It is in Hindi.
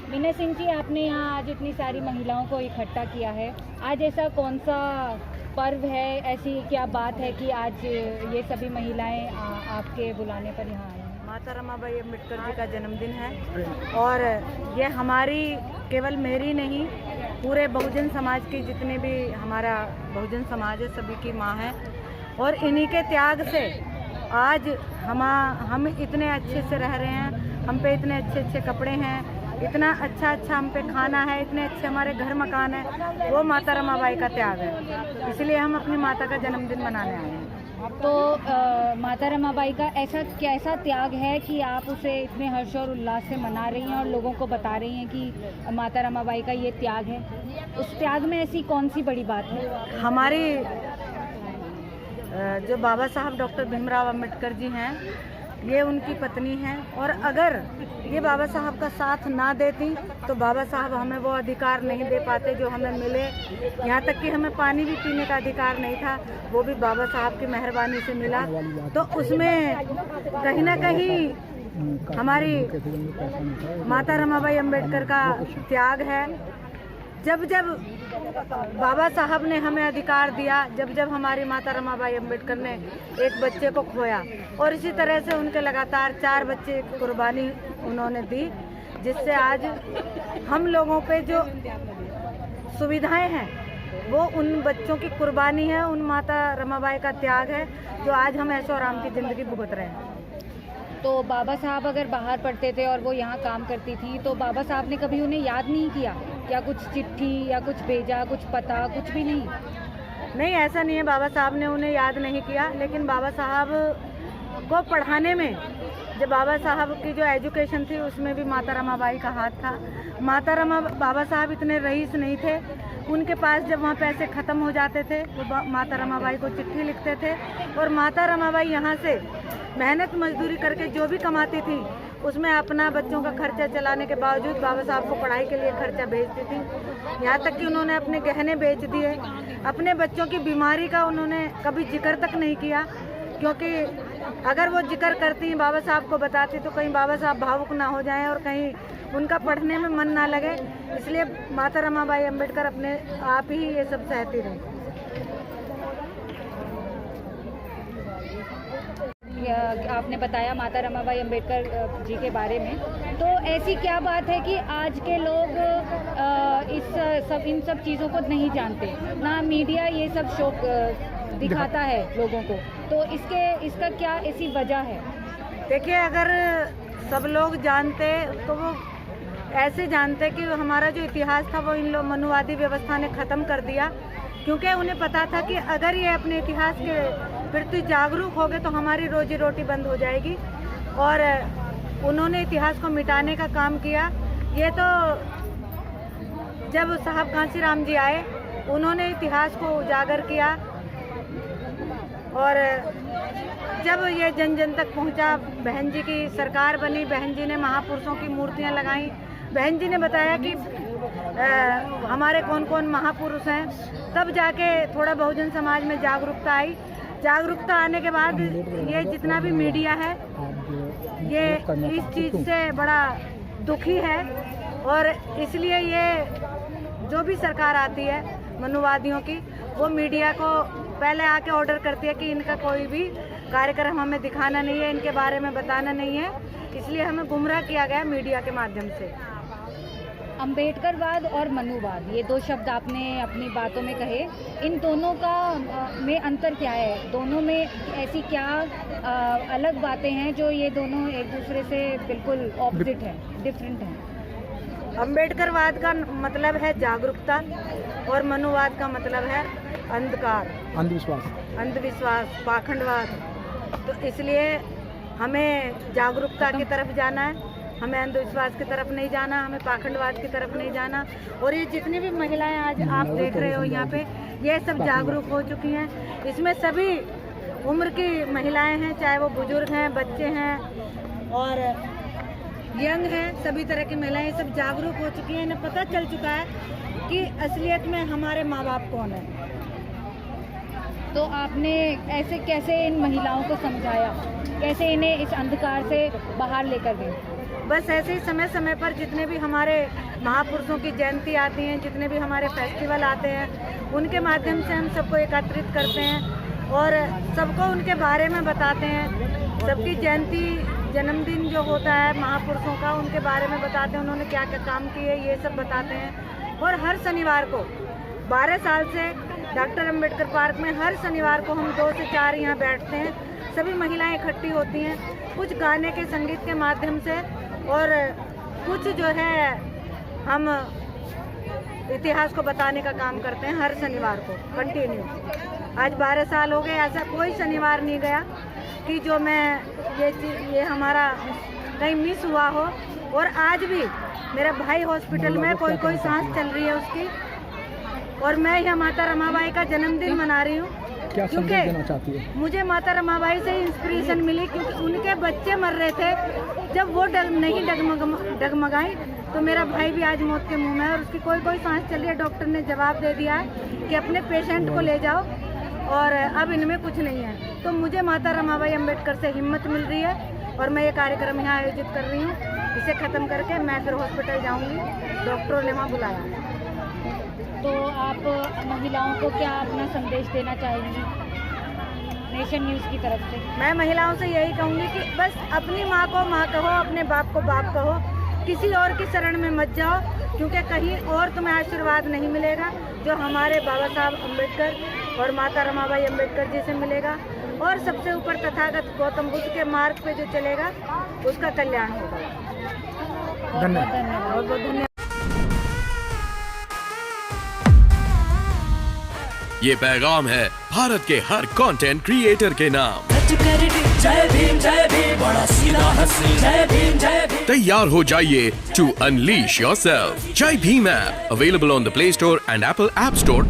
विनय सिंह जी, आपने यहाँ आज इतनी सारी महिलाओं को इकट्ठा किया है। आज ऐसा कौन सा पर्व है, ऐसी क्या बात है कि आज ये सभी महिलाएं आपके बुलाने पर यहाँ आई हैं? माता रमाबाई अम्बेडकर जी का जन्मदिन है और ये हमारी केवल मेरी नहीं, पूरे बहुजन समाज की, जितने भी हमारा बहुजन समाज है सभी की माँ है। और इन्हीं के त्याग से आज हम इतने अच्छे से रह रहे हैं, हम पे इतने अच्छे अच्छे कपड़े हैं, इतना अच्छा हम पे खाना है, इतने अच्छे हमारे घर मकान है, वो माता रमाबाई का त्याग है। इसलिए हम अपनी माता का जन्मदिन मनाने आए हैं। तो माता रमाबाई का ऐसा कैसा त्याग है कि आप उसे इतने हर्ष और उल्लास से मना रही हैं और लोगों को बता रही हैं कि माता रमाबाई का ये त्याग है? उस त्याग में ऐसी कौन सी बड़ी बात है? हमारी जो बाबा साहब डॉक्टर भीमराव अम्बेडकर जी हैं, ये उनकी पत्नी हैं, और अगर ये बाबा साहब का साथ ना देती तो बाबा साहब हमें वो अधिकार नहीं दे पाते जो हमें मिले। यहाँ तक कि हमें पानी भी पीने का अधिकार नहीं था, वो भी बाबा साहब की मेहरबानी से मिला। तो उसमें कहीं ना कहीं हमारी माता रमाबाई अम्बेडकर का त्याग है। जब बाबा साहब ने हमें अधिकार दिया, जब हमारी माता रमाबाई अम्बेडकर ने एक बच्चे को खोया, और इसी तरह से उनके लगातार 4 बच्चे की कुर्बानी उन्होंने दी, जिससे आज हम लोगों पे जो सुविधाएं हैं वो उन बच्चों की कुर्बानी है, उन माता रमाबाई का त्याग है, जो आज हम ऐशो आराम की ज़िंदगी भुगत रहे हैं। तो बाबा साहब अगर बाहर पढ़ते थे और वो यहाँ काम करती थी, तो बाबा साहब ने कभी उन्हें याद नहीं किया? या कुछ चिट्ठी या कुछ भेजा, कुछ पता, कुछ भी नहीं? नहीं, ऐसा नहीं है, बाबा साहब ने उन्हें याद नहीं किया, लेकिन बाबा साहब को पढ़ाने में, जब बाबा साहब की जो एजुकेशन थी उसमें भी माता रमाबाई का हाथ था। बाबा साहब इतने रईस नहीं थे, उनके पास जब वहाँ पैसे ख़त्म हो जाते थे वो माता रमाबाई को चिट्ठी लिखते थे, और माता रमाबाई यहाँ से मेहनत मजदूरी करके जो भी कमाती थी उसमें अपना बच्चों का खर्चा चलाने के बावजूद बाबा साहब को पढ़ाई के लिए खर्चा भेजती थी। यहाँ तक कि उन्होंने अपने गहने बेच दिए, अपने बच्चों की बीमारी का उन्होंने कभी जिक्र तक नहीं किया, क्योंकि अगर वो जिक्र करती बाबा साहब को बताती तो कहीं बाबा साहब भावुक ना हो जाएं और कहीं उनका पढ़ने में मन ना लगे। इसलिए माता रमाबाई अम्बेडकर अपने आप ही ये सब सहती रही। आपने बताया माता रमाबाई अम्बेडकर जी के बारे में, तो ऐसी क्या बात है कि आज के लोग इन सब चीज़ों को नहीं जानते, ना मीडिया ये सब शो दिखाता है लोगों को, तो इसका क्या ऐसी वजह है? देखिए, अगर सब लोग जानते तो वो ऐसे जानते कि हमारा जो इतिहास था वो इन लोग मनुवादी व्यवस्था ने ख़त्म कर दिया, क्योंकि उन्हें पता था कि अगर ये अपने इतिहास के प्रति जागरूक हो गए तो हमारी रोजी रोटी बंद हो जाएगी, और उन्होंने इतिहास को मिटाने का काम किया। ये तो जब साहब कांशीराम जी आए उन्होंने इतिहास को उजागर किया, और जब ये जन जन तक पहुंचा, बहन जी की सरकार बनी, बहन जी ने महापुरुषों की मूर्तियां लगाई, बहन जी ने बताया कि हमारे कौन कौन महापुरुष हैं, तब जाके थोड़ा बहुजन समाज में जागरूकता आई। जागरूकता आने के बाद ये जितना भी मीडिया है ये इस चीज़ से बड़ा दुखी है, और इसलिए ये जो भी सरकार आती है मनुवादियों की, वो मीडिया को पहले आके ऑर्डर करती है कि इनका कोई भी कार्यक्रम हमें दिखाना नहीं है, इनके बारे में बताना नहीं है, इसलिए हमें गुमराह किया गया मीडिया के माध्यम से। अम्बेडकरवाद और मनुवाद, ये 2 शब्द आपने अपनी बातों में कहे, इन दोनों का में अंतर क्या है? दोनों में ऐसी क्या अलग बातें हैं जो ये दोनों एक दूसरे से बिल्कुल ऑपोजिट हैं, डिफरेंट हैं? अम्बेडकरवाद का मतलब है जागरूकता, और मनुवाद का मतलब है अंधकार, अंधविश्वास, पाखंडवाद। तो इसलिए हमें जागरूकता की तरफ जाना है, हमें अंधविश्वास की तरफ नहीं जाना, हमें पाखंडवाद की तरफ नहीं जाना। और ये जितनी भी महिलाएं आज आप देख रहे हो यहाँ पे, ये सब जागरूक हो चुकी हैं। इसमें सभी उम्र की महिलाएं हैं, चाहे वो बुजुर्ग हैं, बच्चे हैं और यंग हैं, सभी तरह की महिलाएं सब जागरूक हो चुकी हैं। इन्हें पता चल चुका है कि असलियत में हमारे माँ बाप कौन है। तो आपने ऐसे कैसे इन महिलाओं को समझाया, कैसे इन्हें इस अंधकार से बाहर लेकर गए? बस ऐसे ही समय समय पर जितने भी हमारे महापुरुषों की जयंती आती हैं, जितने भी हमारे फेस्टिवल आते हैं, उनके माध्यम से हम सबको एकत्रित करते हैं और सबको उनके बारे में बताते हैं। सबकी जयंती, जन्मदिन जो होता है महापुरुषों का, उनके बारे में बताते हैं, उन्होंने क्या क्या काम किए, ये सब बताते हैं। और हर शनिवार को 12 साल से डॉक्टर अंबेडकर पार्क में हर शनिवार को हम 2 से 4 यहाँ बैठते हैं। सभी महिलाएं इकट्ठी होती हैं, कुछ गाने के संगीत के माध्यम से और कुछ जो है हम इतिहास को बताने का काम करते हैं हर शनिवार को कंटिन्यू। आज 12 साल हो गए, ऐसा कोई शनिवार नहीं गया कि जो मैं ये हमारा कहीं मिस हुआ हो। और आज भी मेरा भाई हॉस्पिटल में कोई सांस चल रही है उसकी, और मैं यहाँ माता रमाबाई का जन्मदिन मना रही हूँ। क्या संदेश देना चाहती है? मुझे माता रमाबाई से इंस्पिरेशन मिली, क्योंकि उनके बच्चे मर रहे थे, जब वो नहीं डगमगाई तो मेरा भाई भी आज मौत के मुंह में है और उसकी कोई सांस चल रही है। डॉक्टर ने जवाब दे दिया है कि अपने पेशेंट को ले जाओ और अब इनमें कुछ नहीं है। तो मुझे माता रमाबाई अम्बेडकर से हिम्मत मिल रही है और मैं ये कार्यक्रम यहाँ आयोजित कर रही हूँ। इसे ख़त्म करके मैं फिर हॉस्पिटल जाऊँगी, डॉक्टरों ने वहाँ बुलाया है। तो आप महिलाओं को क्या अपना संदेश देना चाहेंगी नेशन न्यूज़ की तरफ से? मैं महिलाओं से यही कहूँगी कि बस अपनी माँ को माँ कहो, अपने बाप को बाप कहो, किसी और की शरण में मत जाओ, क्योंकि कहीं और तुम्हें आशीर्वाद नहीं मिलेगा जो हमारे बाबा साहब अम्बेडकर और माता रमाबाई अम्बेडकर जी से मिलेगा। और सबसे ऊपर तथागत गौतम बुद्ध के मार्ग पे जो चलेगा उसका कल्याण होगा। धन्यवाद। बहुत बहुत धन्यवाद। ये पैगाम है भारत के हर कंटेंट क्रिएटर के नाम। जय भीम बड़ा सीधा हंसी, जय भीम। तैयार हो जाइए to unleash yourself. Jai Bhim app available on the Play Store and Apple App store.